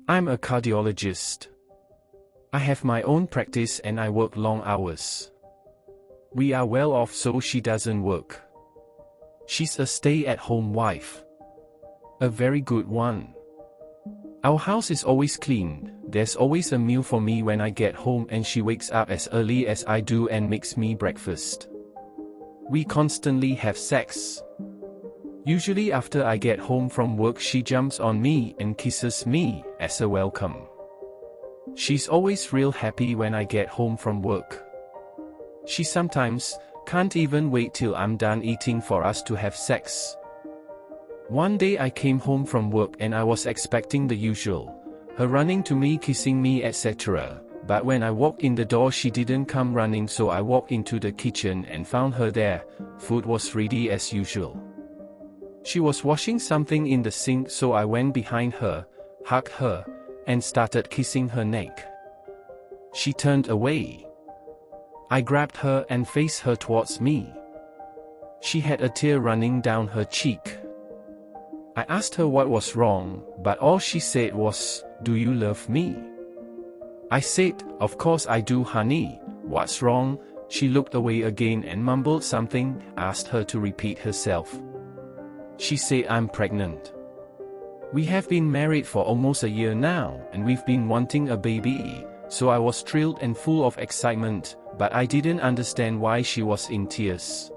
I'm a cardiologist. I have my own practice and I work long hours. We are well off so she doesn't work. She's a stay-at-home wife. A very good one. Our house is always clean, there's always a meal for me when I get home and she wakes up as early as I do and makes me breakfast. We constantly have sex. Usually after I get home from work she jumps on me and kisses me as a welcome. She's always real happy when I get home from work. She sometimes can't even wait till I'm done eating for us to have sex. One day I came home from work and I was expecting the usual, her running to me, kissing me, etc. But when I walked in the door she didn't come running, so I walked into the kitchen and found her there. Food was ready as usual. She was washing something in the sink, so I went behind her, hugged her, and started kissing her neck. She turned away. I grabbed her and faced her towards me. She had a tear running down her cheek. I asked her what was wrong, but all she said was, "Do you love me?" I said, "Of course I do, honey. What's wrong?" She looked away again and mumbled something. Asked her to repeat herself. She said, "I'm pregnant. We have been married for almost a year now, and we've been wanting a baby." So I was thrilled and full of excitement, but I didn't understand why she was in tears.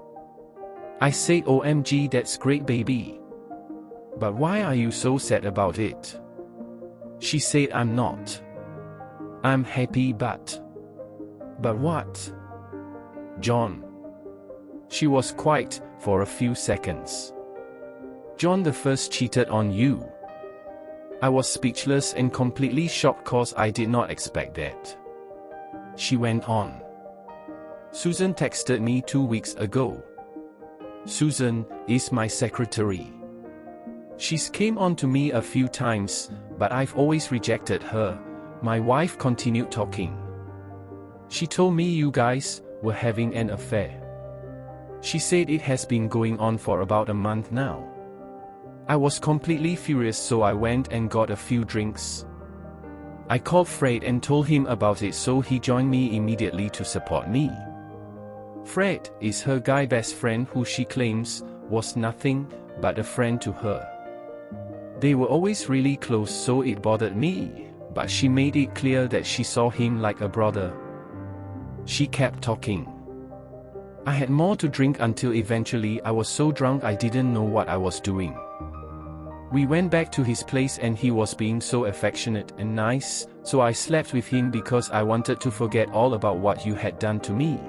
I said, "OMG, that's great, baby. But why are you so sad about it?" She said, "I'm not. I'm happy, but..." "But what?" "John." She was quiet for a few seconds. "John the first cheated on you." I was speechless and completely shocked cause I did not expect that. She went on. "Susan texted me 2 weeks ago. Susan is my secretary. She's came on to me a few times, but I've always rejected her." My wife continued talking. "She told me you guys were having an affair. She said it has been going on for about a month now." I was completely furious, so I went and got a few drinks. I called Fred and told him about it, so he joined me immediately to support me. Fred is her guy best friend who she claims was nothing but a friend to her. They were always really close, so it bothered me, but she made it clear that she saw him like a brother. She kept talking. I had more to drink until eventually I was so drunk I didn't know what I was doing. We went back to his place and he was being so affectionate and nice, so I slept with him because I wanted to forget all about what you had done to me.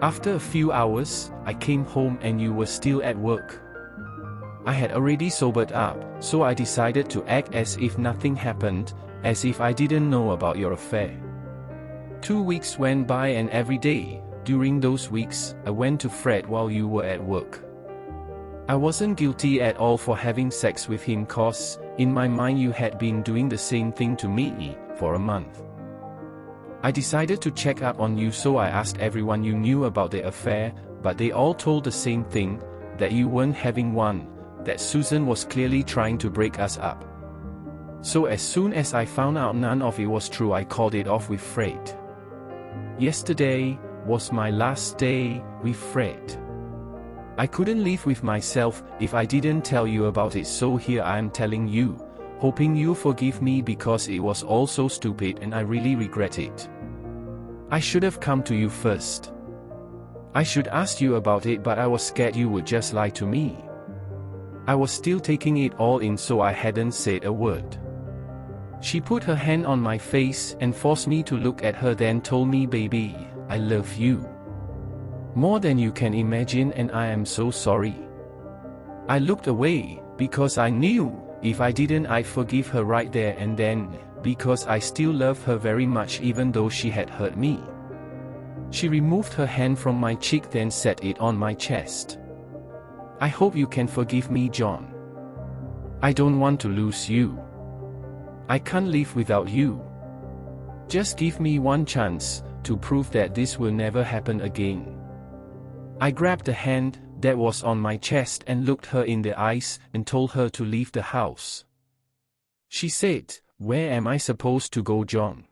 After a few hours, I came home and you were still at work. I had already sobered up, so I decided to act as if nothing happened, as if I didn't know about your affair. 2 weeks went by and every day, during those weeks, I went to Fred while you were at work. I wasn't guilty at all for having sex with him cause, in my mind you had been doing the same thing to me for a month. I decided to check up on you, so I asked everyone you knew about the affair, but they all told the same thing, that you weren't having one, that Susan was clearly trying to break us up. So as soon as I found out none of it was true, I called it off with Fred. Yesterday was my last day with Fred. I couldn't live with myself if I didn't tell you about it, so here I am telling you, hoping you forgive me because it was all so stupid and I really regret it. I should have come to you first. I should ask you about it, but I was scared you would just lie to me. I was still taking it all in, so I hadn't said a word. She put her hand on my face and forced me to look at her, then told me, "Baby, I love you more than you can imagine and I am so sorry." I looked away, because I knew, if I didn't I'd forgive her right there and then, because I still love her very much even though she had hurt me. She removed her hand from my cheek, then set it on my chest. "I hope you can forgive me, John. I don't want to lose you. I can't live without you. Just give me one chance to prove that this will never happen again." I grabbed the hand that was on my chest and looked her in the eyes and told her to leave the house. She said, Where am I supposed to go, John?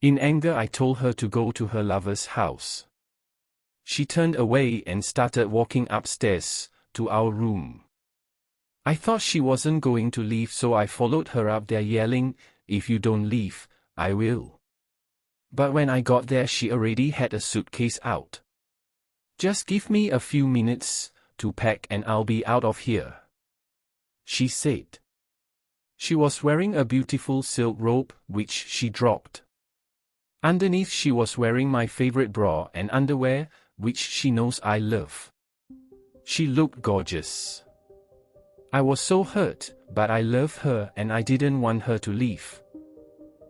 In anger, I told her to go to her lover's house. She turned away and started walking upstairs to our room. I thought she wasn't going to leave, so I followed her up there yelling, "If you don't leave, I will." But when I got there, she already had a suitcase out. "Just give me a few minutes to pack and I'll be out of here," she said. She was wearing a beautiful silk robe, which she dropped. Underneath, she was wearing my favorite bra and underwear, which she knows I love. She looked gorgeous. I was so hurt, but I loved her and I didn't want her to leave.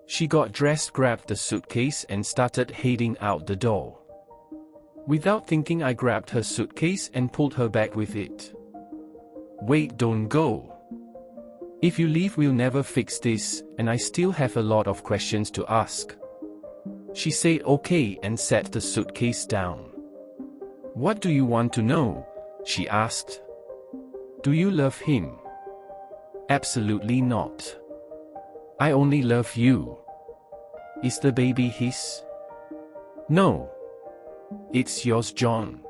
She got dressed, grabbed the suitcase and started heading out the door. Without thinking, I grabbed her suitcase and pulled her back with it. "Wait, don't go. If you leave, we'll never fix this, and I still have a lot of questions to ask." She said okay and set the suitcase down. "What do you want to know?" she asked. "Do you love him?" "Absolutely not. I only love you." "Is the baby his?" "No. It's yours, John.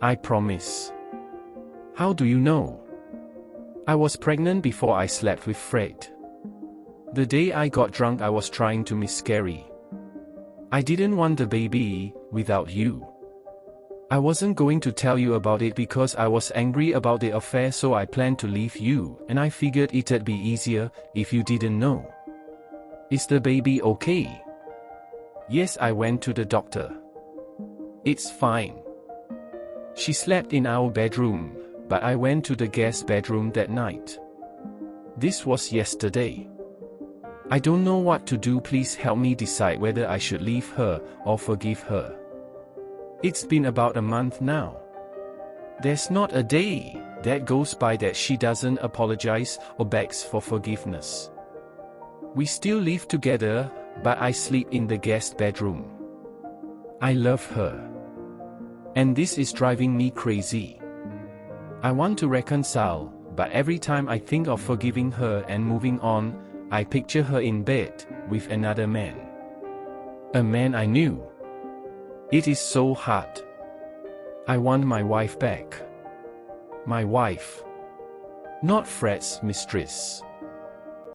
I promise." "How do you know?" "I was pregnant before I slept with Fred. The day I got drunk, I was trying to miscarry. I didn't want the baby without you. I wasn't going to tell you about it because I was angry about the affair, so I planned to leave you, and I figured it'd be easier if you didn't know." "Is the baby okay?" "Yes, I went to the doctor. It's fine." She slept in our bedroom, but I went to the guest bedroom that night. This was yesterday. I don't know what to do. Please help me decide whether I should leave her or forgive her. It's been about a month now. There's not a day that goes by that she doesn't apologize or begs for forgiveness. We still live together, but I sleep in the guest bedroom. I love her. And this is driving me crazy. I want to reconcile, but every time I think of forgiving her and moving on, I picture her in bed with another man. A man I knew. It is so hard. I want my wife back. My wife. Not Fred's mistress.